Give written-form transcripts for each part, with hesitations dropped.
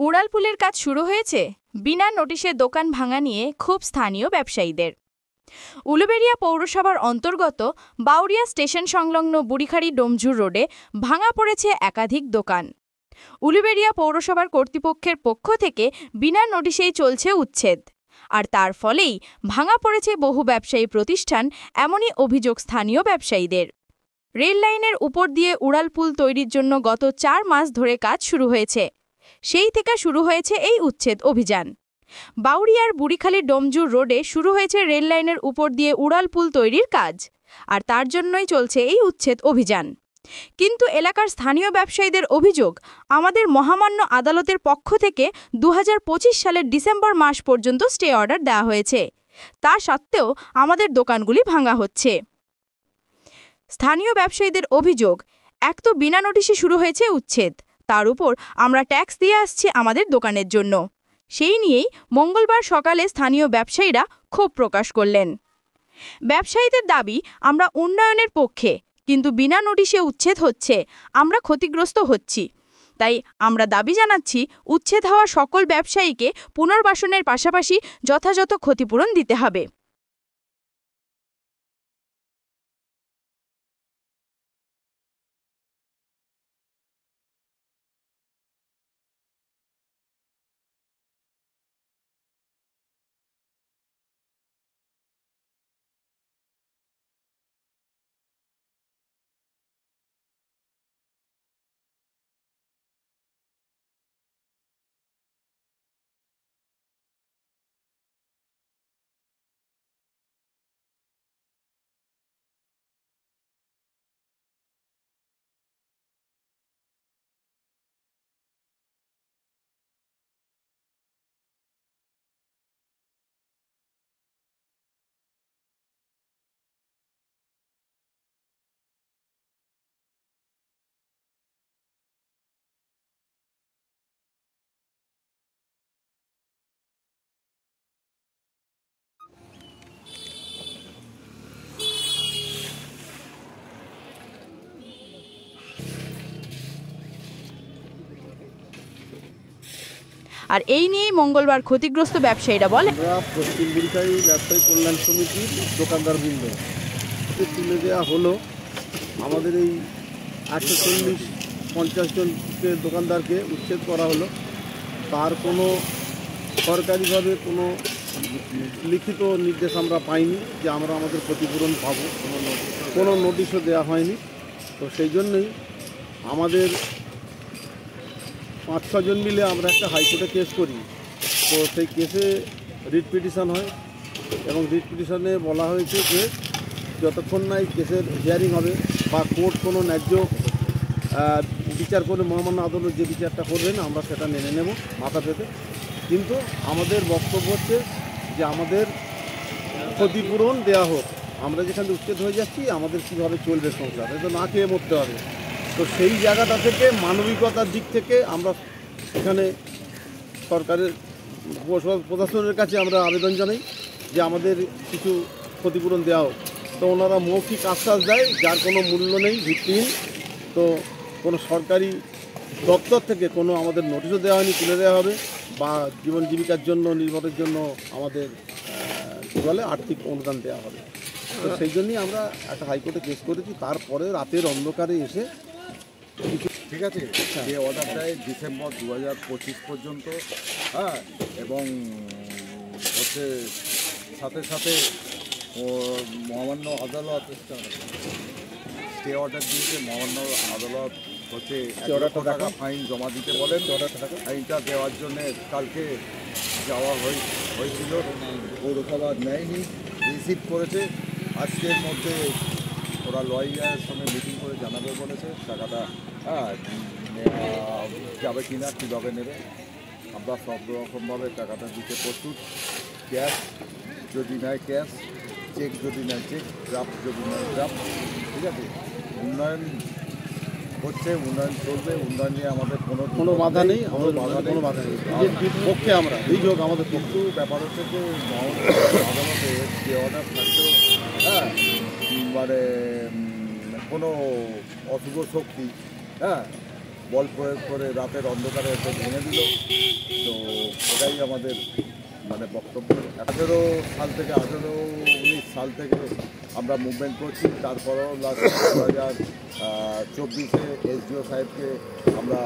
উড়ালপুলের কাজ শুরু হয়েছে বিনা নোটিশে দোকান ভাঙা নিয়ে ক্ষোভ স্থানীয় ব্যবসায়ীদের। উলুবেড়িয়া পৌরসভার অন্তর্গত বাউরিয়া স্টেশন সংলগ্ন বুড়িখাড়ি ডোমজুর রোডে ভাঙা পড়েছে একাধিক দোকান। উলুবেড়িয়া পৌরসভার কর্তৃপক্ষের পক্ষ থেকে বিনা নোটিশেই চলছে উচ্ছেদ, আর তার ফলেই ভাঙা পড়েছে বহু ব্যবসায়ী প্রতিষ্ঠান, এমনই অভিযোগ স্থানীয় ব্যবসায়ীদের। রেল লাইনের উপর দিয়ে উড়ালপুল তৈরির জন্য গত 4 মাস ধরে কাজ শুরু হয়েছে। সেই থেকে শুরু হয়েছে এই উচ্ছেদ অভিযান। বাউরিয়ার বুড়িখালি ডোমজুর রোডে শুরু হয়েছে রেল লাইনের উপর দিয়ে উড়ালপুল তৈরির কাজ, আর তার জন্যই চলছে এই উচ্ছেদ অভিযান। কিন্তু এলাকার স্থানীয় ব্যবসায়ীদের অভিযোগ, আমাদের মহামান্য আদালতের পক্ষ থেকে 2025 সালের ডিসেম্বর মাস পর্যন্ত স্টে অর্ডার দেওয়া হয়েছে, তা সত্ত্বেও আমাদের দোকানগুলি ভাঙা হচ্ছে। স্থানীয় ব্যবসায়ীদের অভিযোগ, এক তো বিনা নোটিশে শুরু হয়েছে উচ্ছেদ, তার উপর আমরা ট্যাক্স দিয়ে আসছি আমাদের দোকানের জন্য। সেই নিয়েই মঙ্গলবার সকালে স্থানীয় ব্যবসায়ীরা ক্ষোভ প্রকাশ করলেন। ব্যবসায়ীদের দাবি, আমরা উন্নয়নের পক্ষে, কিন্তু বিনা নোটিশে উচ্ছেদ হচ্ছে, আমরা ক্ষতিগ্রস্ত হচ্ছি। তাই আমরা দাবি জানাচ্ছি, উচ্ছেদ হওয়া সকল ব্যবসায়ীকে পুনর্বাসনের পাশাপাশি যথাযথ ক্ষতিপূরণ দিতে হবে। আর এই নিয়েই মঙ্গলবার ক্ষতিগ্রস্ত ব্যবসায়ীরা বলে, পশ্চিম বুড়িখাড়ি ব্যবসায়ী কল্যাণ সমিতির দোকানদারবৃন্দ তুলে দেওয়া হলো আমাদের এই 840-50 জনকে দোকানদারকে উচ্ছেদ করা হলো। তার কোনো সরকারিভাবে কোনো লিখিত নির্দেশ আমরা পাইনি যে আমরা আমাদের ক্ষতিপূরণ পাবো, কোনো নোটিশও দেওয়া হয়নি। তো সেই জন্যই আমাদের 5-6 জন মিলে আমরা একটা হাইকোর্টে কেস করি। তো সেই কেসে রিট পিটিশন হয় এবং রিট পিটিশনে বলা হয়েছে যে যতক্ষণ না এই কেসের হিয়ারিং হবে বা কোর্ট কোনো ন্যায্য বিচার করে মহামান্য আদালত যে বিচারটা করবেন আমরা সেটা মেনে নেব মাথা পেতে। কিন্তু আমাদের বক্তব্য হচ্ছে যে আমাদের ক্ষতিপূরণ দেওয়া হোক। আমরা যেখানে উচ্ছেদ হয়ে যাচ্ছি আমাদের কীভাবে চলবে সংসার, এটা না খেয়ে মরতে হবে। তো সেই জায়গাটা থেকে মানবিকতার দিক থেকে আমরা এখানে সরকারের প্রশাসনের কাছে আমরা আবেদন জানাই যে আমাদের কিছু ক্ষতিপূরণ দেওয়া হোক। তো ওনারা মৌখিক আশ্বাস দেয় যার কোনো মূল্য নেই, ভিত্তিহীন। তো কোনো সরকারি দপ্তর থেকে কোনো আমাদের নোটিশও দেওয়া হয়নি, তুলে দেওয়া হবে বা জীবন জীবিকার জন্য নির্ভরের জন্য আমাদের কী বলে আর্থিক অনুদান দেওয়া হবে। তো সেই জন্যই আমরা একটা হাইকোর্টে কেস করেছি। তারপরে রাতের অন্ধকারে এসে ঠিক আছে, যে অর্ডার দেয় ডিসেম্বর 2025 পর্যন্ত, হ্যাঁ, এবং হচ্ছে সাথে সাথে মহামান্য আদালত স্টে অর্ডার দিয়েছে। মহামান্য আদালত হচ্ছে 1 লক্ষ টাকা ফাইন জমা দিতে বলেন। ফাইনটা দেওয়ার জন্যে কালকে যাওয়া হয়েছিল, পৌরসভা নেয়নি, রিসিভ করেছে। আজকের মধ্যে ওরা লয়ারের সঙ্গে মিটিং করে জানাবে বলেছে টাকাটা যাবে কি না, কীভাবে নেবে। আমরা সব রকমভাবে টাকাটা দিতে প্রস্তুত। ক্যাশ যদি নেয় ক্যাশ, চেক যদি নেয় চেক, ড্রাফট যদি নেয় ড্রাফট। ঠিক আছে, উন্নয়ন হচ্ছে, উন্নয়ন চলবে, উন্নয়ন নিয়ে আমাদের কোনো বাধা নেই, আমাদের কোনো বাধা নেই পক্ষে আমরা এই যোগ আমাদের পক্ষে। ব্যাপার হচ্ছে যে আদালতে যে অর্ডার থাকলেও মানে কোনো অশুভ শক্তি বল প্রয়োগ করে রাতের অন্ধকারে এসে ভেঙে দিল। তো এটাই আমাদের মানে বক্তব্য। 18-19 সাল থেকে আমরা মুভমেন্ট করছি। তারপরেও লাস্ট 2024-এ এসডিও সাহেবকে আমরা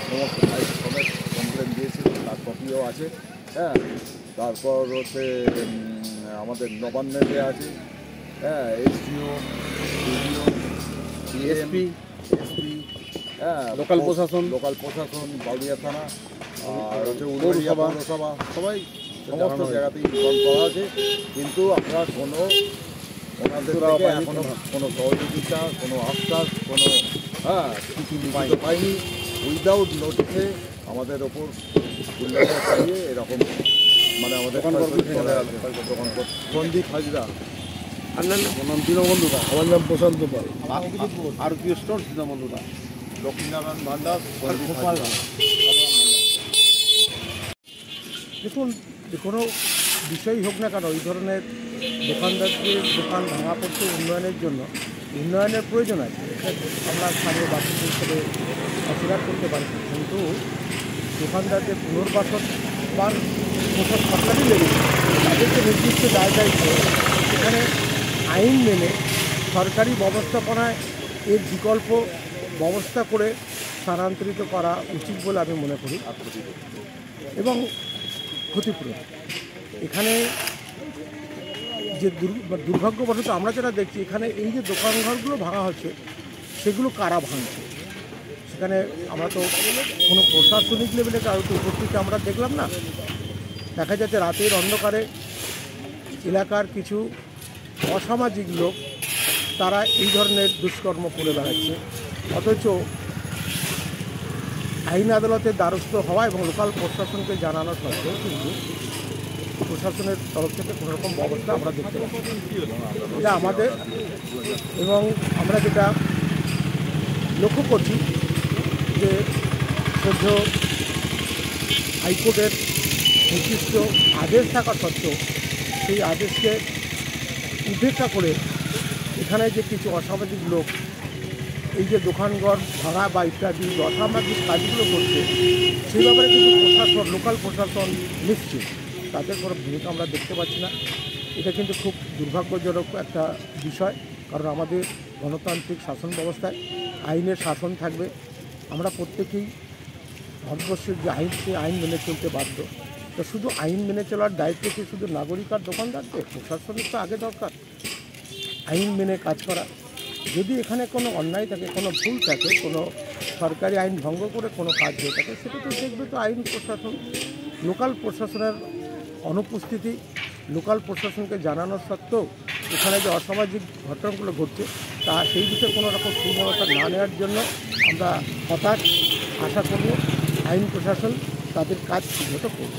সমস্ত সাহেব সমেত কমপ্লেন দিয়েছি, তার কপিও আছে। হ্যাঁ, তারপর হচ্ছে আমাদের নবান্নে আছে, হ্যাঁ, এসডিও, ডিডিও, এসপি, হ্যাঁ, লোকাল প্রশাসন, বাউরিয়া থানা আর হচ্ছে উলুবেড়িয়া পৌরসভা, সবাই সমস্ত জায়গাতেই ইনফর্ম করা আছে। কিন্তু আমরা ওনাদের থেকে এখনো কোনো সহযোগিতা, কোনো আশ্বাস, কোনো কিছু পাইনি। উইদাউট নোটিসে আমাদের ওপর চালিয়ে এরকম মানে আমাদের সন্দীপ হাজরা। আপনার নাম দীনবন্ধু দা? আমার নাম প্রশান্ত পাল। আর কি স্টোর? দীনবন্ধু দা, লক্ষ্মীনারায়ণ ভান্ডার। দেখুন, যে কোনো বিষয়ই হোক না কেন, এই ধরনের দোকানদারদের দোকান ভাঙা পড়ছে উন্নয়নের জন্য, উন্নয়নের প্রয়োজন আছে। আমরা স্থানীয় বাসিন্দা হিসেবে অস্বীকার করতে পারি, কিন্তু দোকানদারদের পুনর্বাসন বা পোশাক সরকারই লেগেছে। তাদেরকে নির্দিষ্ট জায়গায় সেখানে আইন মেনে সরকারি ব্যবস্থাপনায় এর বিকল্প ব্যবস্থা করে স্থানান্তরিত করা উচিত বলে আমি মনে করি। এবং ক্ষতিপূরণ এখানে যে দুর্ভাগ্যবশত আমরা যেটা দেখছি, এখানে এই যে দোকানঘরগুলো ভাঙা হচ্ছে সেগুলো কারা ভাঙছে, সেখানে আমরা তো কোনো প্রশাসনিক লেভেলে কারো তো উপস্থিতি আমরা দেখলাম না। দেখা যাচ্ছে রাতের অন্ধকারে এলাকার কিছু অসামাজিক লোক তারা এই ধরনের দুষ্কর্ম করে বেড়াচ্ছে, অথচ আইন আদালতের দ্বারস্থ হওয়া এবং লোকাল প্রশাসনকে জানানো সত্ত্বেও কিন্তু প্রশাসনের তরফ থেকে কোনো রকম ব্যবস্থা আমরা দেখতে পাচ্ছি। এটা আমাদের, এবং আমরা যেটা লক্ষ্য করছি যে সদ্য হাইকোর্টের নির্দিষ্ট আদেশ থাকা সত্ত্বেও সেই আদেশকে উপেক্ষা করে এখানে যে কিছু অসামাজিক লোক এই যে দোকানঘর ভাঙা বা ইত্যাদি অসামাজিক কাজগুলো করছে, সেই ব্যাপারে কিন্তু প্রশাসন, লোকাল প্রশাসন নিশ্চিত, তাদের কোনো ভূমিকা আমরা দেখতে পাচ্ছি না। এটা কিন্তু খুব দুর্ভাগ্যজনক একটা বিষয়, কারণ আমাদের গণতান্ত্রিক শাসন ব্যবস্থায় আইনের শাসন থাকবে। আমরা প্রত্যেকেই ভারতবর্ষের যে আইন, সেই আইন মেনে চলতে বাধ্য। তো শুধু আইন মেনে চলার দায়িত্ব কি শুধু নাগরিক আর দোকানদারদের? প্রশাসনের তো আগে দরকার আইন মেনে কাজ করা। যদি এখানে কোনো অন্যায় থাকে, কোনো ভুল থাকে, কোনো সরকারি আইন ভঙ্গ করে কোনো কাজ হয়ে থাকে, সেটা তো দেখবে তো আইন প্রশাসন। লোকাল প্রশাসনের অনুপস্থিতি, লোকাল প্রশাসনকে জানানো সত্ত্বেও এখানে যে অসামাজিক ঘটনাগুলো ঘটছে তা সেই বিষয়ে কোনো রকম সুব্যবস্থা না নেওয়ার জন্য আমরা হতাশ। আশা করব আইন প্রশাসন তাদের কাজ ঠিকমতো করবে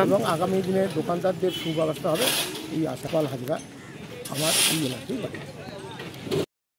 এবং আগামী দিনে দোকানদারদের সুব্যবস্থা হবে, এই আশাপাল হাজরা আমার এই এলাকাতেই বাড়ি।